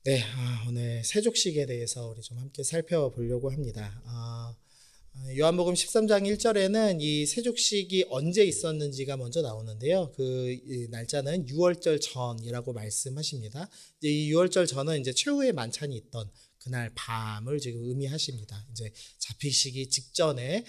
네, 오늘 세족식에 대해서 우리 좀 함께 살펴보려고 합니다. 요한복음 13장 1절에는 이 세족식이 언제 있었는지가 먼저 나오는데요. 이 날짜는 유월절 전이라고 말씀하십니다. 이제 이 유월절 전은 이제 최후의 만찬이 있던 그날 밤을 지금 의미하십니다. 이제 잡히시기 직전에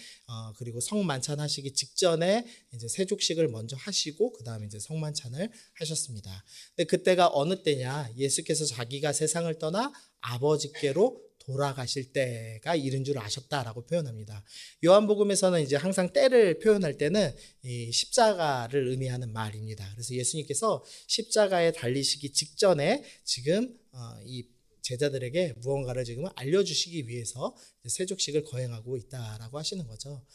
그리고 성만찬 하시기 직전에 이제 세족식을 먼저 하시고 그 다음에 이제 성만찬을 하셨습니다. 근데 그때가 어느 때냐? 예수께서 자기가 세상을 떠나 아버지께로 돌아가실 때가 이른 줄 아셨다라고 표현합니다. 요한복음에서는 이제 항상 때를 표현할 때는 이 십자가를 의미하는 말입니다. 그래서 예수님께서 십자가에 달리시기 직전에 지금 이 제자들에게 무언가를 지금 알려주시기 위해서 세족식을 거행하고 있다라고 하시는 거죠.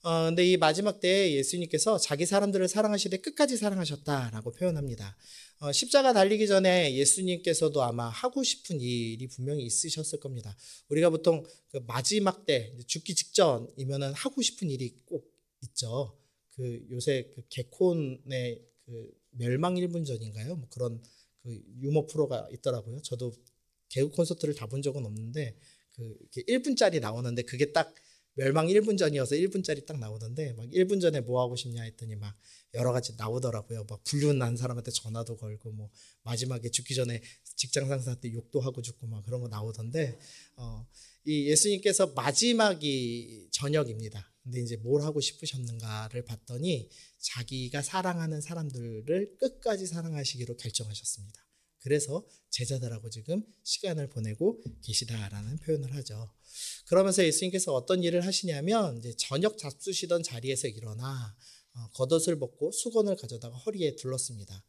근데 이 마지막 때에 예수님께서 자기 사람들을 사랑하시되 끝까지 사랑하셨다라고 표현합니다. 십자가 달리기 전에 예수님께서도 아마 하고 싶은 일이 분명히 있으셨을 겁니다. 우리가 보통 그 마지막 때 죽기 직전이면은 하고 싶은 일이 꼭 있죠. 요새 개콘의 멸망 1분 전인가요? 뭐 그런 유머 프로가 있더라고요. 저도 개그 콘서트를 다 본 적은 없는데 이렇게 1분짜리 나오는데 그게 딱 멸망 1분 전이어서 1분짜리 딱 나오던데 막 1분 전에 뭐 하고 싶냐 했더니 막 여러 가지 나오더라고요. 막 불륜난 사람한테 전화도 걸고 뭐 마지막에 죽기 전에 직장 상사한테 욕도 하고 죽고 막 그런 거 나오던데 이 예수님께서 마지막이 저녁입니다. 근데 이제 뭘 하고 싶으셨는가를 봤더니 자기가 사랑하는 사람들을 끝까지 사랑하시기로 결정하셨습니다. 그래서 제자들하고 지금 시간을 보내고 계시다라는 표현을 하죠. 그러면서 예수님께서 어떤 일을 하시냐면 이제 저녁 잡수시던 자리에서 일어나 겉옷을 벗고 수건을 가져다가 허리에 둘렀습니다.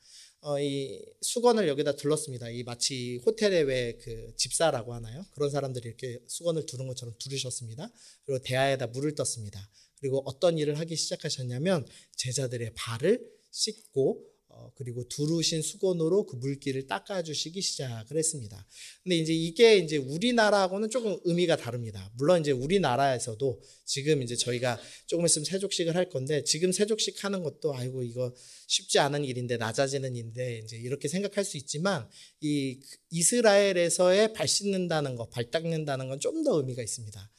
이 수건을 여기다 둘렀습니다. 이 마치 호텔에 왜 집사라고 하나요? 그런 사람들이 이렇게 수건을 두른 것처럼 두르셨습니다. 그리고 대야에다 물을 떴습니다. 그리고 어떤 일을 하기 시작하셨냐면 제자들의 발을 씻고 그리고 두르신 수건으로 그 물기를 닦아주시기 시작을 했습니다. 근데 이게 우리나라하고는 조금 의미가 다릅니다. 물론 이제 우리나라에서도 지금 이제 저희가 조금 있으면 세족식을 할 건데 지금 세족식 하는 것도 아이고 이거 쉽지 않은 일인데 낮아지는 일인데 이제 이렇게 생각할 수 있지만 이 이스라엘에서의 발 씻는다는 거, 발 닦는다는 건 좀 더 의미가 있습니다.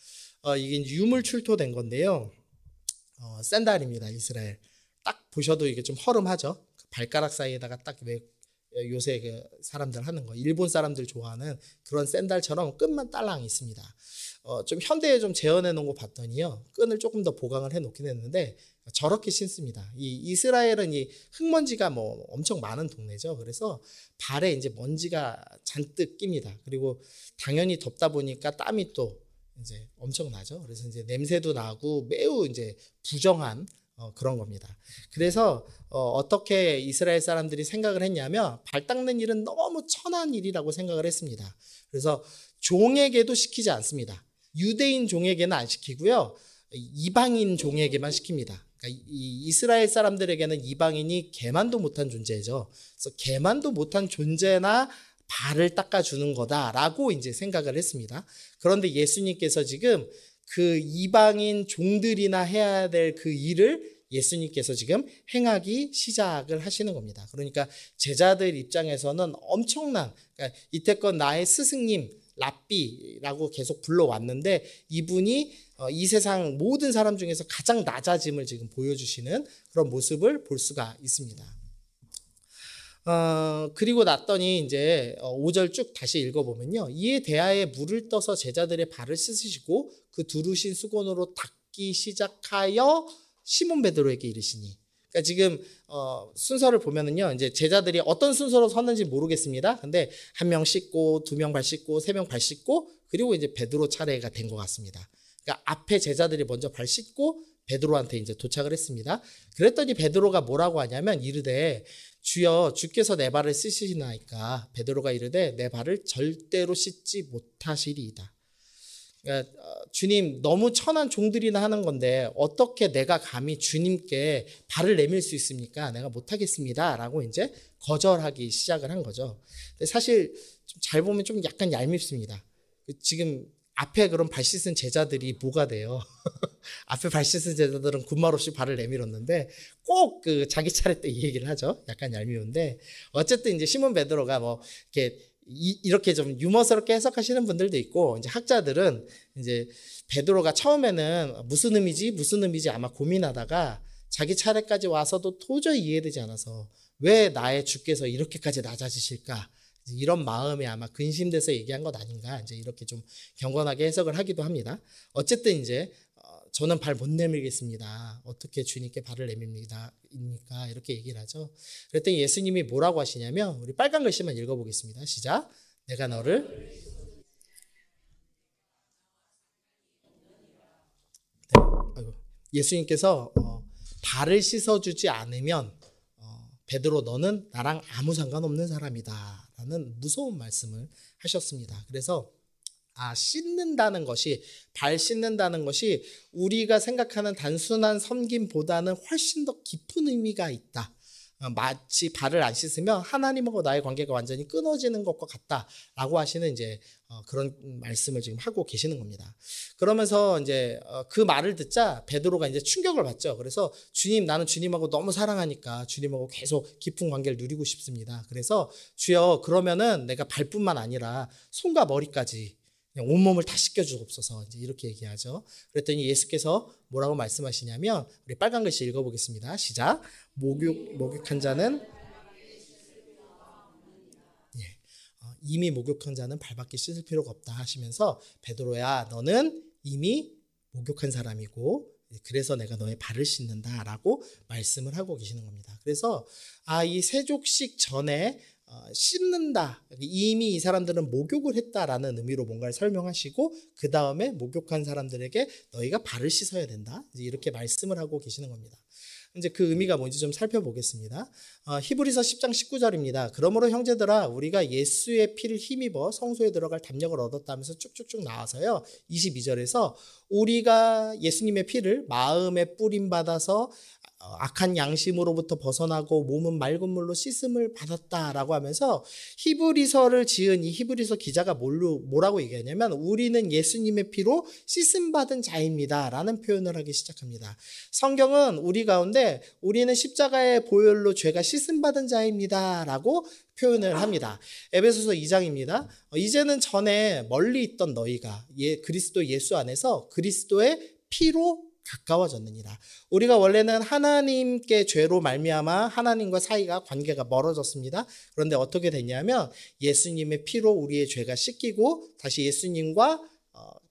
이게 유물 출토된 건데요. 샌들입니다. 이스라엘. 딱 보셔도 이게 좀 허름하죠. 발가락 사이에다가 딱 왜 요새 사람들 하는 거 일본 사람들 좋아하는 그런 샌들처럼 끈만 딸랑 있습니다. 좀 현대에 좀 재현해 놓은 거 봤더니요 끈을 조금 더 보강을 해 놓긴 했는데 저렇게 신습니다. 이 이스라엘은 이 흙먼지가 뭐 엄청 많은 동네죠. 그래서 발에 이제 먼지가 잔뜩 낍니다. 그리고 당연히 덥다 보니까 땀이 또 이제 엄청 나죠. 그래서 이제 냄새도 나고 매우 이제 부정한 그런 겁니다. 그래서 어떻게 이스라엘 사람들이 생각을 했냐면 발 닦는 일은 너무 천한 일이라고 생각을 했습니다. 그래서 종에게도 시키지 않습니다. 유대인 종에게는 안 시키고요. 이방인 종에게만 시킵니다. 그러니까 이 이스라엘 사람들에게는 이방인이 개만도 못한 존재죠. 그래서 개만도 못한 존재나 발을 닦아주는 거다라고 이제 생각을 했습니다. 그런데 예수님께서 지금 그 이방인 종들이나 해야 될 그 일을 예수님께서 지금 행하기 시작을 하시는 겁니다. 그러니까 제자들 입장에서는 엄청난, 그러니까 이태껏 나의 스승님 랍비라고 계속 불러왔는데 이분이 이 세상 모든 사람 중에서 가장 낮아짐을 지금 보여주시는 그런 모습을 볼 수가 있습니다. 그리고 났더니 이제 5절 쭉 다시 읽어보면요. 이에 대하여 물을 떠서 제자들의 발을 씻으시고 그 두르신 수건으로 닦기 시작하여 시몬 베드로에게 이르시니. 그러니까 지금 순서를 보면은요. 이제 제자들이 어떤 순서로 섰는지 모르겠습니다. 근데 한 명 씻고 두 명 발 씻고 세 명 발 씻고 그리고 이제 베드로 차례가 된 것 같습니다. 그러니까 앞에 제자들이 먼저 발 씻고 베드로한테 이제 도착을 했습니다. 그랬더니 베드로가 뭐라고 하냐면 이르되 주여 주께서 내 발을 씻으시나이까. 베드로가 이르되 내 발을 절대로 씻지 못하시리이다. 그러니까 주님 너무 천한 종들이나 하는 건데 어떻게 내가 감히 주님께 발을 내밀 수 있습니까? 내가 못하겠습니다 라고 이제 거절하기 시작을 한 거죠. 근데 사실 좀 잘 보면 좀 약간 얄밉습니다. 지금 앞에 그런 발 씻은 제자들이 뭐가 돼요? 앞에 발 씻은 제자들은 군말 없이 발을 내밀었는데 꼭 자기 차례 때 이 얘기를 하죠. 약간 얄미운데 어쨌든 이제 시몬 베드로가 뭐 이렇게 이렇게 좀 유머스럽게 해석하시는 분들도 있고, 이제 학자들은 이제 베드로가 처음에는 무슨 의미지 아마 고민하다가 자기 차례까지 와서도 도저히 이해되지 않아서 왜 나의 주께서 이렇게까지 낮아지실까? 이런 마음이 아마 근심돼서 얘기한 것 아닌가? 이제 이렇게 좀 경건하게 해석을 하기도 합니다. 어쨌든 이제 저는 발 못 내밀겠습니다. 어떻게 주님께 발을 내밉니까? 이렇게 얘기를 하죠. 그랬더니 예수님이 뭐라고 하시냐면, 우리 빨간 글씨만 읽어보겠습니다. 시작. 내가 너를 예수님께서 발을 씻어주지 않으면 베드로 너는 나랑 아무 상관없는 사람이다 라는 무서운 말씀을 하셨습니다. 그래서 씻는다는 것이, 발 씻는다는 것이 우리가 생각하는 단순한 섬김보다는 훨씬 더 깊은 의미가 있다. 마치 발을 안 씻으면 하나님하고 나의 관계가 완전히 끊어지는 것과 같다라고 하시는 이제 그런 말씀을 지금 하고 계시는 겁니다. 그러면서 이제 그 말을 듣자 베드로가 이제 충격을 받죠. 그래서 주님, 나는 주님하고 너무 사랑하니까 주님하고 계속 깊은 관계를 누리고 싶습니다. 그래서 주여, 그러면은 내가 발뿐만 아니라 손과 머리까지 그냥 온몸을 다 씻겨주옵소서, 이제 이렇게 얘기하죠. 그랬더니 예수께서 뭐라고 말씀하시냐면, 우리 빨간 글씨 읽어보겠습니다. 시작. 목욕한 자는 이미 목욕한 자는 발밖에 씻을 필요가 없다 하시면서, 베드로야, 너는 이미 목욕한 사람이고 그래서 내가 너의 발을 씻는다라고 말씀을 하고 계시는 겁니다. 그래서 이 세족식 전에 씻는다, 이미 이 사람들은 목욕을 했다라는 의미로 뭔가를 설명하시고, 그 다음에 목욕한 사람들에게 너희가 발을 씻어야 된다, 이렇게 말씀을 하고 계시는 겁니다. 이제 그 의미가 뭔지 좀 살펴보겠습니다. 히브리서 10장 19절입니다. 그러므로 형제들아, 우리가 예수의 피를 힘입어 성소에 들어갈 담력을 얻었다면서 쭉쭉쭉 나와서요, 22절에서 우리가 예수님의 피를 마음에 뿌림받아서 악한 양심으로부터 벗어나고 몸은 맑은 물로 씻음을 받았다라고 하면서, 히브리서를 지은 이 히브리서 기자가 뭐라고 얘기하냐면, 우리는 예수님의 피로 씻음받은 자입니다 라는 표현을 하기 시작합니다. 성경은 우리 가운데 우리는 십자가의 보혈로 죄가 씻음받은 자입니다 라고 표현을 합니다. 에베소서 2장입니다. 이제는 전에 멀리 있던 너희가 그리스도 예수 안에서 그리스도의 피로 가까워졌느니라. 우리가 원래는 하나님께 죄로 말미암아 하나님과 사이가 관계가 멀어졌습니다. 그런데 어떻게 됐냐면, 예수님의 피로 우리의 죄가 씻기고 다시 예수님과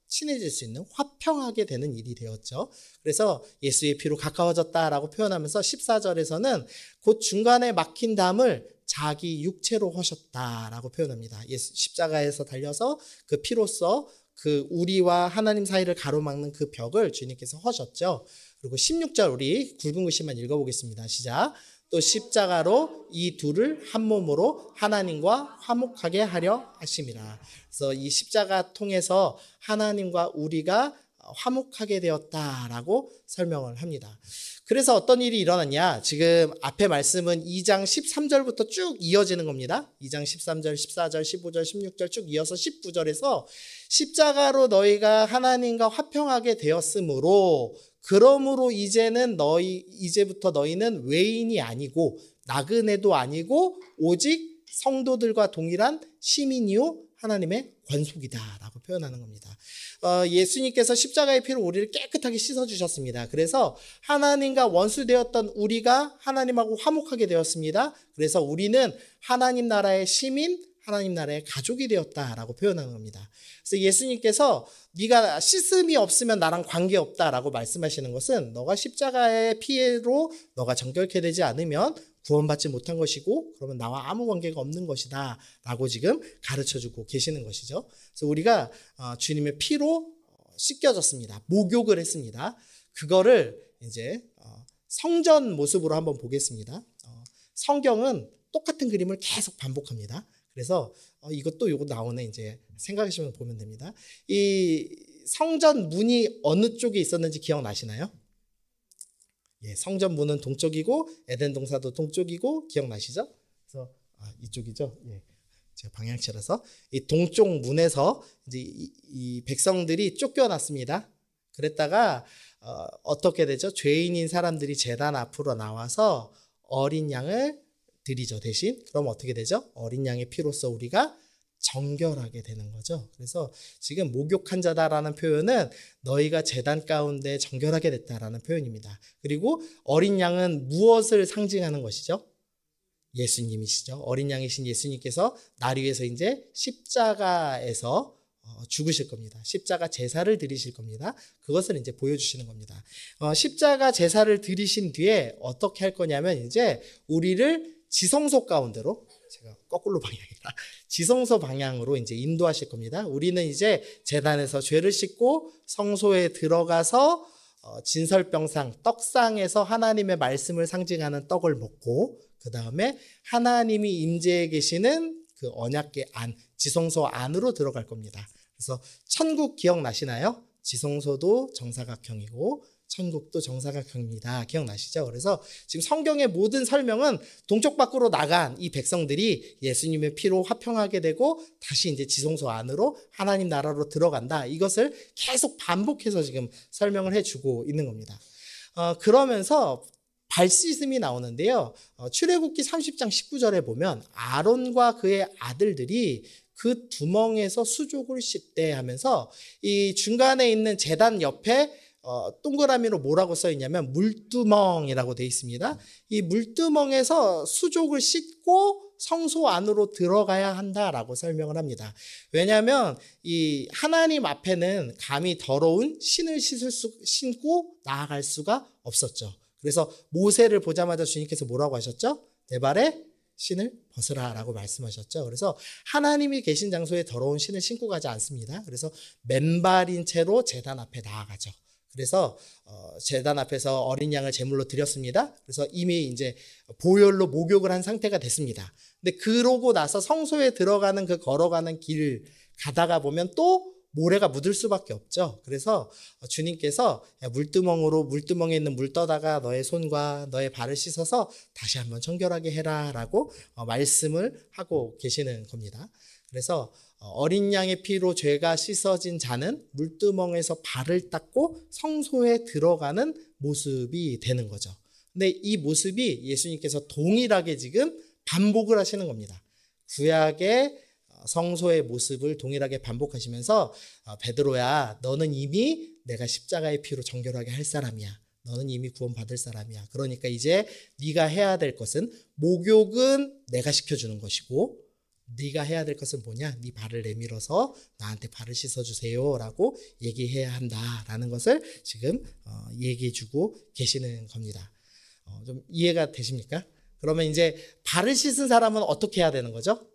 친해질 수 있는, 화평하게 되는 일이 되었죠. 그래서 예수의 피로 가까워졌다라고 표현하면서 14절에서는 곧 중간에 막힌 담을 자기 육체로 허셨다라고 표현합니다. 십자가에서 달려서 그 피로써 그 우리와 하나님 사이를 가로막는 그 벽을 주님께서 허셨죠. 그리고 16절 우리 굵은 글씨만 읽어보겠습니다. 시작. 또 십자가로 이 둘을 한 몸으로 하나님과 화목하게 하려 하심이라. 그래서 이 십자가 통해서 하나님과 우리가 화목하게 되었다라고 설명을 합니다. 그래서 어떤 일이 일어났냐? 지금 앞에 말씀은 2장 13절부터 쭉 이어지는 겁니다. 2장 13절, 14절, 15절, 16절 쭉 이어서 19절에서 십자가로 너희가 하나님과 화평하게 되었으므로, 그러므로 이제부터 너희는 외인이 아니고 나그네도 아니고 오직 성도들과 동일한 시민이요 하나님의 권속이다라고 표현하는 겁니다. 예수님께서 십자가의 피로 우리를 깨끗하게 씻어주셨습니다. 그래서 하나님과 원수되었던 우리가 하나님하고 화목하게 되었습니다. 그래서 우리는 하나님 나라의 시민, 하나님 나라의 가족이 되었다라고 표현하는 겁니다. 그래서 예수님께서 네가 씻음이 없으면 나랑 관계없다라고 말씀하시는 것은, 너가 십자가의 피로 너가 정결케 되지 않으면 구원받지 못한 것이고, 그러면 나와 아무 관계가 없는 것이다 라고 지금 가르쳐주고 계시는 것이죠. 그래서 우리가 주님의 피로 씻겨졌습니다. 목욕을 했습니다. 그거를 이제 성전 모습으로 한번 보겠습니다. 성경은 똑같은 그림을 계속 반복합니다. 그래서 이것도 요거 나오네, 이제 생각하시면 보면 됩니다. 이 성전 문이 어느 쪽에 있었는지 기억나시나요? 예, 성전 문은 동쪽이고 에덴 동산도 동쪽이고, 기억나시죠? 그래서 이쪽이죠. 예, 제가 방향치라서 이 동쪽 문에서 이제 이 백성들이 쫓겨났습니다. 그랬다가 어떻게 되죠? 죄인인 사람들이 제단 앞으로 나와서 어린 양을 드리죠. 대신 그럼 어떻게 되죠? 어린 양의 피로써 우리가 정결하게 되는 거죠. 그래서 지금 목욕한 자다라는 표현은 너희가 제단 가운데 정결하게 됐다라는 표현입니다. 그리고 어린 양은 무엇을 상징하는 것이죠? 예수님이시죠. 어린 양이신 예수님께서 날 위해서 이제 십자가에서 죽으실 겁니다. 십자가 제사를 드리실 겁니다. 그것을 이제 보여주시는 겁니다. 십자가 제사를 드리신 뒤에 어떻게 할 거냐면 이제 우리를 지성소 가운데로, 제가 거꾸로 방향이라 지성소 방향으로 이제 인도하실 겁니다. 우리는 이제 제단에서 죄를 씻고 성소에 들어가서 진설병상 떡상에서 하나님의 말씀을 상징하는 떡을 먹고, 그 다음에 하나님이 임재해 계시는 그 언약궤 안, 지성소 안으로 들어갈 겁니다. 그래서 천국 기억나시나요? 지성소도 정사각형이고 천국도 정사각형입니다. 기억나시죠? 그래서 지금 성경의 모든 설명은 동쪽 밖으로 나간 이 백성들이 예수님의 피로 화평하게 되고 다시 이제 지성소 안으로 하나님 나라로 들어간다. 이것을 계속 반복해서 지금 설명을 해주고 있는 겁니다. 그러면서 발 씻음이 나오는데요. 출애굽기 30장 19절에 보면 아론과 그의 아들들이 그 두멍에서 수족을 씻대 하면서 이 중간에 있는 제단 옆에 동그라미로 뭐라고 써 있냐면 물두멍이라고 되어 있습니다. 이 물두멍에서 수족을 씻고 성소 안으로 들어가야 한다라고 설명을 합니다. 왜냐하면 이 하나님 앞에는 감히 더러운 신을 신고 나아갈 수가 없었죠. 그래서 모세를 보자마자 주님께서 뭐라고 하셨죠? 내 발에 신을 벗으라라고 말씀하셨죠. 그래서 하나님이 계신 장소에 더러운 신을 신고 가지 않습니다. 그래서 맨발인 채로 제단 앞에 나아가죠. 그래서 제단 앞에서 어린 양을 제물로 드렸습니다. 그래서 이미 이제 보혈로 목욕을 한 상태가 됐습니다. 근데 그러고 나서 성소에 들어가는 그 걸어가는 길 가다가 보면 또 모래가 묻을 수밖에 없죠. 그래서 주님께서 물두멍에 있는 물 떠다가 너의 손과 너의 발을 씻어서 다시 한번 청결하게 해라라고 말씀을 하고 계시는 겁니다. 그래서 어린 양의 피로 죄가 씻어진 자는 물두멍에서 발을 닦고 성소에 들어가는 모습이 되는 거죠. 근데 이 모습이 예수님께서 동일하게 지금 반복을 하시는 겁니다. 구약의 성소의 모습을 동일하게 반복하시면서 베드로야, 너는 이미 내가 십자가의 피로 정결하게 할 사람이야. 너는 이미 구원받을 사람이야. 그러니까 이제 네가 해야 될 것은, 목욕은 내가 시켜주는 것이고 네가 해야 될 것은 뭐냐? 네 발을 내밀어서 나한테 발을 씻어주세요 라고 얘기해야 한다라는 것을 지금 얘기해주고 계시는 겁니다. 좀 이해가 되십니까? 그러면 이제 발을 씻은 사람은 어떻게 해야 되는 거죠?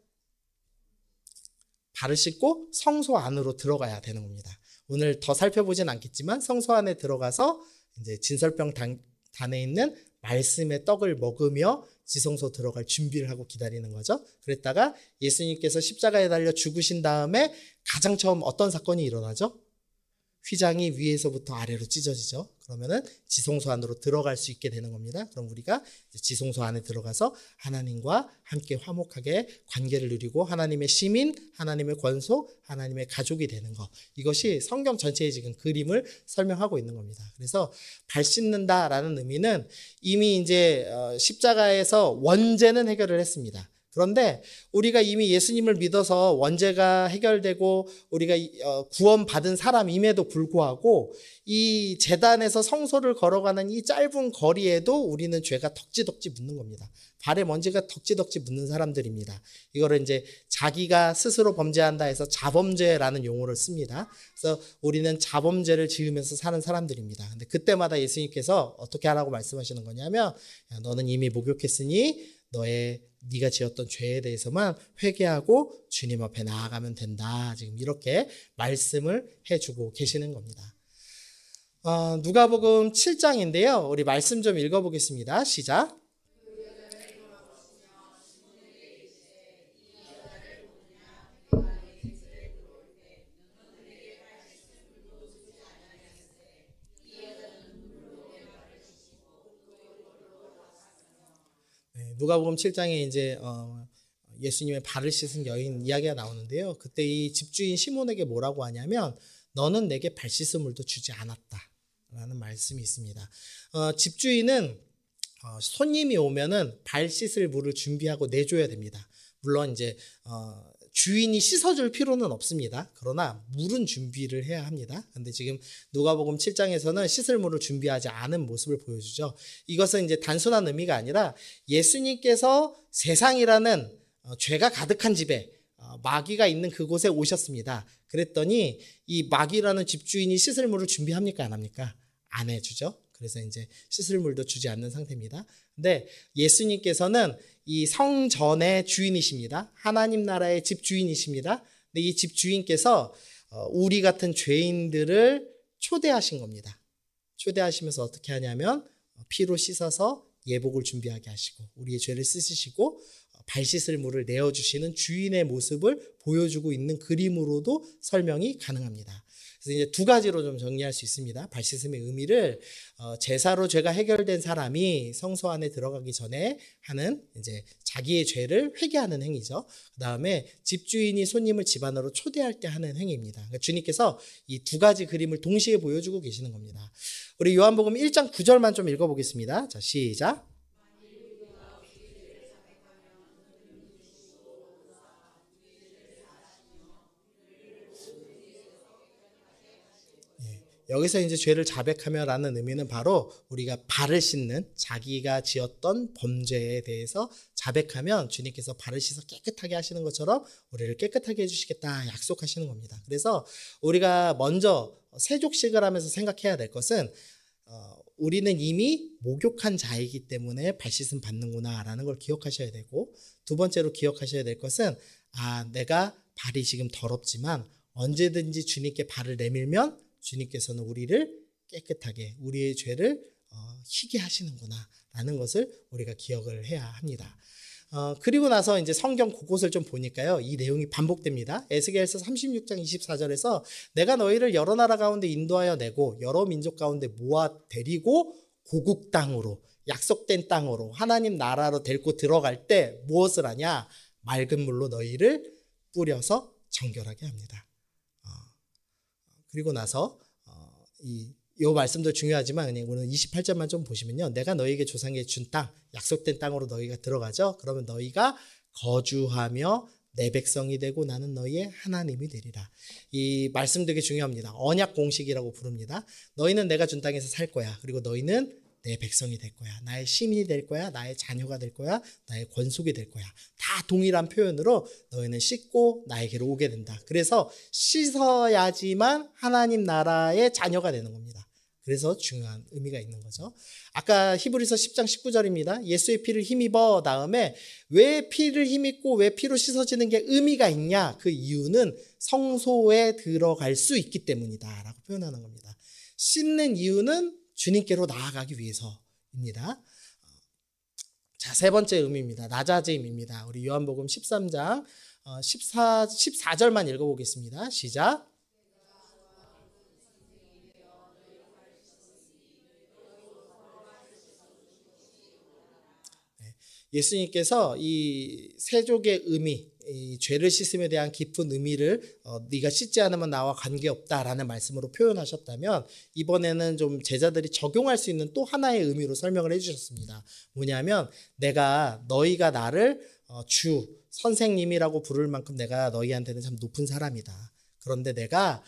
발을 씻고 성소 안으로 들어가야 되는 겁니다. 오늘 더 살펴보진 않겠지만 성소 안에 들어가서 이제 진설병 단에 있는 말씀의 떡을 먹으며 지성소 들어갈 준비를 하고 기다리는 거죠. 그랬다가 예수님께서 십자가에 달려 죽으신 다음에 가장 처음 어떤 사건이 일어나죠? 휘장이 위에서부터 아래로 찢어지죠. 그러면은 지성소 안으로 들어갈 수 있게 되는 겁니다. 그럼 우리가 지성소 안에 들어가서 하나님과 함께 화목하게 관계를 누리고 하나님의 시민, 하나님의 권속, 하나님의 가족이 되는 것. 이것이 성경 전체의 지금 그림을 설명하고 있는 겁니다. 그래서 발 씻는다라는 의미는 이미 이제 십자가에서 원죄는 해결을 했습니다. 그런데 우리가 이미 예수님을 믿어서 원죄가 해결되고 우리가 구원받은 사람임에도 불구하고 이 제단에서 성소를 걸어가는 이 짧은 거리에도 우리는 죄가 덕지덕지 묻는 겁니다. 발에 먼지가 덕지덕지 묻는 사람들입니다. 이거를 이제 자기가 스스로 범죄한다 해서 자범죄라는 용어를 씁니다. 그래서 우리는 자범죄를 지으면서 사는 사람들입니다. 근데 그때마다 예수님께서 어떻게 하라고 말씀하시는 거냐면, 너는 이미 목욕했으니 네가 지었던 죄에 대해서만 회개하고 주님 앞에 나아가면 된다. 지금 이렇게 말씀을 해주고 계시는 겁니다. 누가복음 7장인데요. 우리 말씀 좀 읽어보겠습니다. 시작. 누가복음 7장에 이제 예수님의 발을 씻은 여인 이야기가 나오는데요. 그때 이 집주인 시몬에게 뭐라고 하냐면, 너는 내게 발 씻은 물도 주지 않았다라는 말씀이 있습니다. 집주인은 손님이 오면은 발 씻을 물을 준비하고 내줘야 됩니다. 물론 이제 주인이 씻어줄 필요는 없습니다. 그러나 물은 준비를 해야 합니다. 근데 지금 누가복음 7장에서는 씻을 물을 준비하지 않은 모습을 보여주죠. 이것은 이제 단순한 의미가 아니라 예수님께서 세상이라는 죄가 가득한 집에 마귀가 있는 그곳에 오셨습니다. 그랬더니 이 마귀라는 집주인이 씻을 물을 준비합니까? 안 합니까? 안 해주죠. 그래서 이제 씻을 물도 주지 않는 상태입니다. 근데 예수님께서는 이 성전의 주인이십니다. 하나님 나라의 집주인이십니다. 근데 이 집주인께서 우리 같은 죄인들을 초대하신 겁니다. 초대하시면서 어떻게 하냐면 피로 씻어서 예복을 준비하게 하시고 우리의 죄를 씻으시고 발 씻을 물을 내어주시는 주인의 모습을 보여주고 있는 그림으로도 설명이 가능합니다. 그래서 이제 두 가지로 좀 정리할 수 있습니다. 발 씻음의 의미를 제사로 죄가 해결된 사람이 성소 안에 들어가기 전에 하는 이제 자기의 죄를 회개하는 행위죠. 그 다음에 집주인이 손님을 집 안으로 초대할 때 하는 행위입니다. 그러니까 주님께서 이 두 가지 그림을 동시에 보여주고 계시는 겁니다. 우리 요한복음 1장 9절만 좀 읽어보겠습니다. 자, 시작. 여기서 이제 죄를 자백하며라는 의미는 바로 우리가 발을 씻는 자기가 지었던 범죄에 대해서 자백하면 주님께서 발을 씻어 깨끗하게 하시는 것처럼 우리를 깨끗하게 해주시겠다 약속하시는 겁니다. 그래서 우리가 먼저 세족식을 하면서 생각해야 될 것은 우리는 이미 목욕한 자이기 때문에 발 씻음 받는구나라는 걸 기억하셔야 되고, 두 번째로 기억하셔야 될 것은 내가 발이 지금 더럽지만 언제든지 주님께 발을 내밀면 주님께서는 우리를 깨끗하게 우리의 죄를 희게 하시는구나 라는 것을 우리가 기억을 해야 합니다. 그리고 나서 이제 성경 곳곳을 좀 보니까요, 이 내용이 반복됩니다. 에스겔서 36장 24절에서 내가 너희를 여러 나라 가운데 인도하여 내고 여러 민족 가운데 모아 데리고 고국 땅으로, 약속된 땅으로, 하나님 나라로 데리고 들어갈 때 무엇을 하냐? 맑은 물로 너희를 뿌려서 정결하게 합니다. 그리고 나서 이 말씀도 중요하지만 그냥 오늘 28절만 좀 보시면요, 내가 너희에게 조상에게 준 땅, 약속된 땅으로 너희가 들어가죠. 그러면 너희가 거주하며 내 백성이 되고 나는 너희의 하나님이 되리라. 이 말씀 되게 중요합니다. 언약 공식이라고 부릅니다. 너희는 내가 준 땅에서 살 거야. 그리고 너희는 내 백성이 될 거야. 나의 시민이 될 거야. 나의 자녀가 될 거야. 나의 권속이 될 거야. 다 동일한 표현으로 너희는 씻고 나에게로 오게 된다. 그래서 씻어야지만 하나님 나라의 자녀가 되는 겁니다. 그래서 중요한 의미가 있는 거죠. 아까 히브리서 10장 19절입니다. 예수의 피를 힘입어 다음에 왜 피를 힘입고 왜 피로 씻어지는 게 의미가 있냐? 그 이유는 성소에 들어갈 수 있기 때문이다 라고 표현하는 겁니다. 씻는 이유는 주님께로 나아가기 위해서입니다. 자, 세 번째 의미입니다. 낮아짐입니다. 우리 요한복음 13장 14절만 읽어보겠습니다. 시작. 예수님께서 이 세족의 의미, 이 죄를 씻음에 대한 깊은 의미를 네가 씻지 않으면 나와 관계없다라는 말씀으로 표현하셨다면, 이번에는 좀 제자들이 적용할 수 있는 또 하나의 의미로 설명을 해주셨습니다. 뭐냐면 너희가 나를 주, 선생님이라고 부를 만큼 내가 너희한테는 참 높은 사람이다. 그런데 내가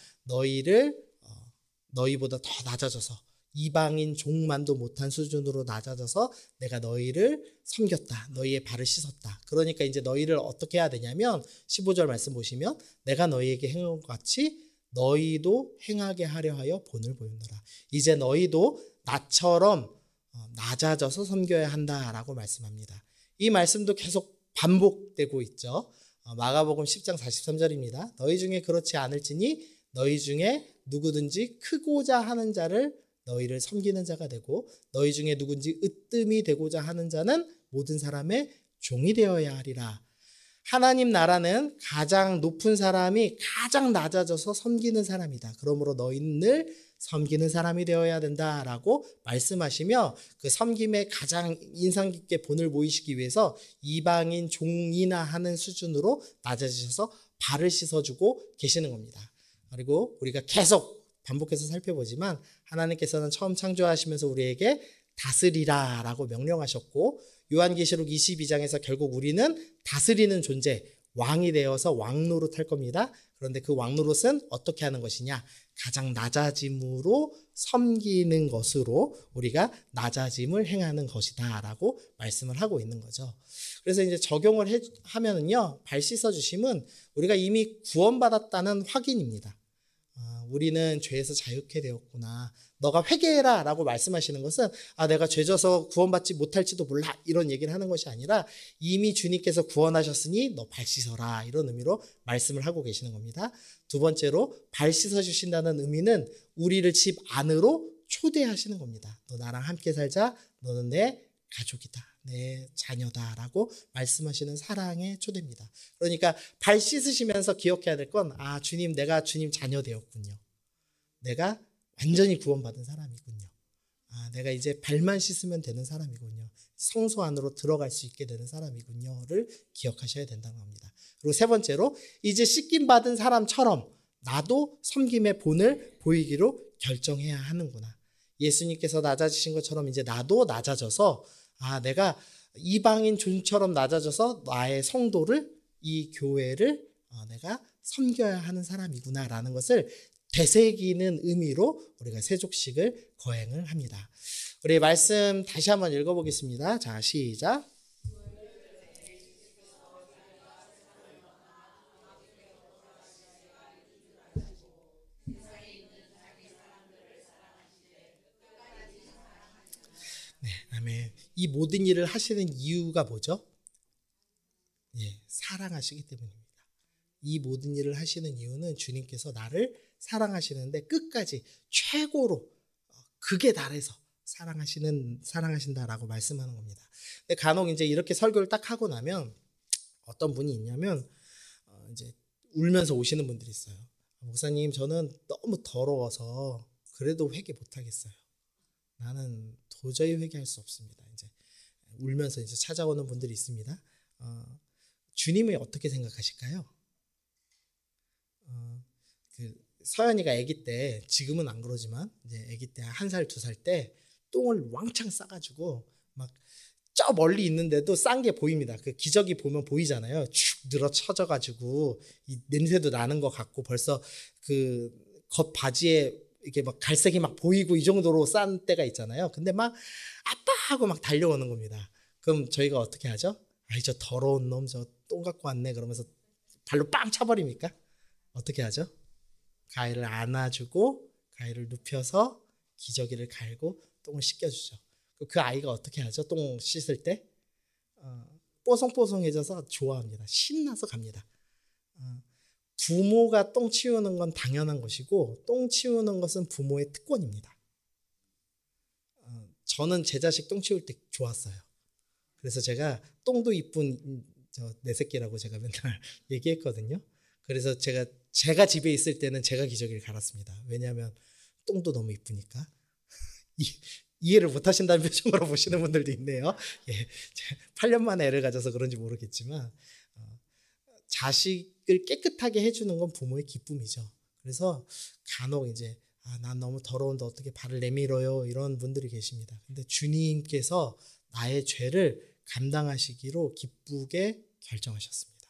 너희보다 더 낮아져서 이방인 종만도 못한 수준으로 낮아져서 내가 너희를 섬겼다. 너희의 발을 씻었다. 그러니까 이제 너희를 어떻게 해야 되냐면 15절 말씀 보시면 내가 너희에게 행한 것 같이 너희도 행하게 하려 하여 본을 보였노라. 이제 너희도 나처럼 낮아져서 섬겨야 한다라고 말씀합니다. 이 말씀도 계속 반복되고 있죠. 마가복음 10장 43절입니다. 너희 중에 그렇지 않을지니 너희 중에 누구든지 크고자 하는 자를 너희를 섬기는 자가 되고 너희 중에 누군지 으뜸이 되고자 하는 자는 모든 사람의 종이 되어야 하리라. 하나님 나라는 가장 높은 사람이 가장 낮아져서 섬기는 사람이다. 그러므로 너희는 늘 섬기는 사람이 되어야 된다라고 말씀하시며, 그 섬김에 가장 인상 깊게 본을 보이시기 위해서 이방인 종이나 하는 수준으로 낮아지셔서 발을 씻어주고 계시는 겁니다. 그리고 우리가 계속 반복해서 살펴보지만 하나님께서는 처음 창조하시면서 우리에게 다스리라 라고 명령하셨고, 요한계시록 22장에서 결국 우리는 다스리는 존재, 왕이 되어서 왕노릇 할 겁니다. 그런데 그 왕노릇은 어떻게 하는 것이냐? 가장 낮아짐으로 섬기는 것으로 우리가 낮아짐을 행하는 것이다 라고 말씀을 하고 있는 거죠. 그래서 이제 적용을 하면은요, 발 씻어주심은 우리가 이미 구원받았다는 확인입니다. 우리는 죄에서 자유케 되었구나. 너가 회개해라 라고 말씀하시는 것은 내가 죄져서 구원받지 못할지도 몰라 이런 얘기를 하는 것이 아니라 이미 주님께서 구원하셨으니 너 발 씻어라 이런 의미로 말씀을 하고 계시는 겁니다. 두 번째로 발 씻어주신다는 의미는 우리를 집 안으로 초대하시는 겁니다. 너 나랑 함께 살자. 너는 내 가족이다. 내 자녀다 라고 말씀하시는 사랑의 초대입니다. 그러니까 발 씻으시면서 기억해야 될 건 주님, 내가 주님 자녀 되었군요. 내가 완전히 구원받은 사람이군요. 내가 이제 발만 씻으면 되는 사람이군요. 성소 안으로 들어갈 수 있게 되는 사람이군요를 기억하셔야 된다는 겁니다. 그리고 세 번째로 이제 씻김 받은 사람처럼 나도 섬김의 본을 보이기로 결정해야 하는구나. 예수님께서 낮아지신 것처럼 이제 나도 낮아져서 내가 이방인 존처럼 낮아져서 나의 성도를 이 교회를 내가 섬겨야 하는 사람이구나라는 것을 되새기는 의미로 우리가 세족식을 거행을 합니다. 우리 말씀 다시 한번 읽어보겠습니다. 자, 시작. 네, 아멘. 이 모든 일을 하시는 이유가 뭐죠? 사랑하시기 때문입니다. 이 모든 일을 하시는 이유는 주님께서 나를 사랑하시는데 끝까지 최고로 극에 달해서 사랑하신다라고 말씀하는 겁니다. 근데 간혹 이제 이렇게 설교를 딱 하고 나면 어떤 분이 있냐면 이제 울면서 오시는 분들이 있어요. 목사님, 저는 너무 더러워서 그래도 회개 못 하겠어요. 나는 도저히 회개할 수 없습니다. 이제 울면서 이제 찾아오는 분들이 있습니다. 주님이 어떻게 생각하실까요? 서연이가 아기 때, 지금은 안 그러지만 이제 아기 때 1살, 2살 때 똥을 왕창 싸가지고 막 저 멀리 있는데도 싼 게 보입니다. 그 기저귀 보면 보이잖아요. 축 늘어 쳐져가지고 이 냄새도 나는 것 같고 벌써 그 겉 바지에 이게 막 갈색이 막 보이고 이 정도로 싼 때가 있잖아요. 근데 막 아빠 하고 막 달려오는 겁니다. 그럼 저희가 어떻게 하죠? 저 더러운 놈, 저 똥 갖고 왔네 그러면서 발로 빵 차버립니까? 어떻게 하죠? 가위를 안아주고 가위를 눕혀서 기저귀를 갈고 똥을 씻겨주죠. 그 아이가 어떻게 하죠? 똥 씻을 때 뽀송뽀송해져서 좋아합니다. 신나서 갑니다. 부모가 똥 치우는 건 당연한 것이고 똥 치우는 것은 부모의 특권입니다. 저는 제 자식 똥 치울 때 좋았어요. 그래서 제가 똥도 이쁜 내 새끼라고 제가 맨날 얘기했거든요. 그래서 제가 집에 있을 때는 제가 기저귀를 갈았습니다. 왜냐하면 똥도 너무 이쁘니까. 이해를 못 하신다는 표정으로 보시는 분들도 있네요. 8년 만에 애를 가져서 그런지 모르겠지만 자식을 깨끗하게 해주는 건 부모의 기쁨이죠. 그래서 간혹 이제 난 너무 더러운데 어떻게 발을 내밀어요 이런 분들이 계십니다. 근데 주님께서 나의 죄를 감당하시기로 기쁘게 결정하셨습니다.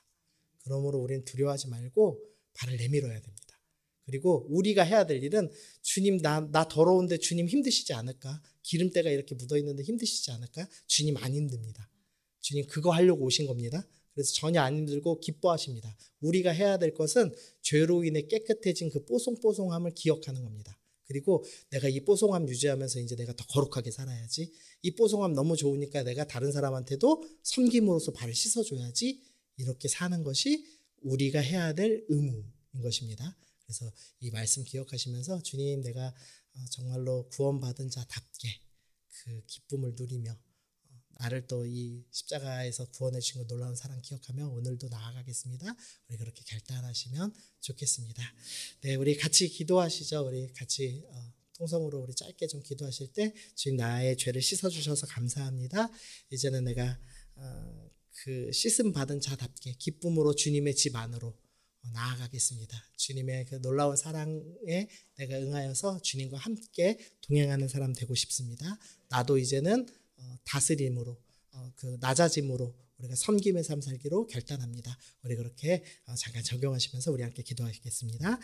그러므로 우리는 두려워하지 말고 발을 내밀어야 됩니다. 그리고 우리가 해야 될 일은 주님 나 더러운데 주님 힘드시지 않을까? 기름때가 이렇게 묻어있는데 힘드시지 않을까? 주님 안 힘듭니다. 주님 그거 하려고 오신 겁니다. 그래서 전혀 안 힘들고 기뻐하십니다. 우리가 해야 될 것은 죄로 인해 깨끗해진 그 뽀송뽀송함을 기억하는 겁니다. 그리고 내가 이 뽀송함 유지하면서 이제 내가 더 거룩하게 살아야지. 이 뽀송함 너무 좋으니까 내가 다른 사람한테도 섬김으로써 발을 씻어줘야지. 이렇게 사는 것이 우리가 해야 될 의무인 것입니다. 그래서 이 말씀 기억하시면서 주님 내가 정말로 구원받은 자답게 그 기쁨을 누리며 나를 또 이 십자가에서 구원해 주신 그 놀라운 사랑 기억하며 오늘도 나아가겠습니다. 우리 그렇게 결단하시면 좋겠습니다. 네, 우리 같이 기도하시죠. 우리 같이 통성으로 우리 짧게 좀 기도하실 때 주님 나의 죄를 씻어주셔서 감사합니다. 이제는 내가 그 씻음 받은 자답게 기쁨으로 주님의 집 안으로 나아가겠습니다. 주님의 그 놀라운 사랑에 내가 응하여서 주님과 함께 동행하는 사람 되고 싶습니다. 나도 이제는 다스림으로 그 낮아짐으로 우리가 섬김의 삶 살기로 결단합니다. 우리 그렇게 잠깐 적용하시면서 우리 함께 기도하시겠습니다.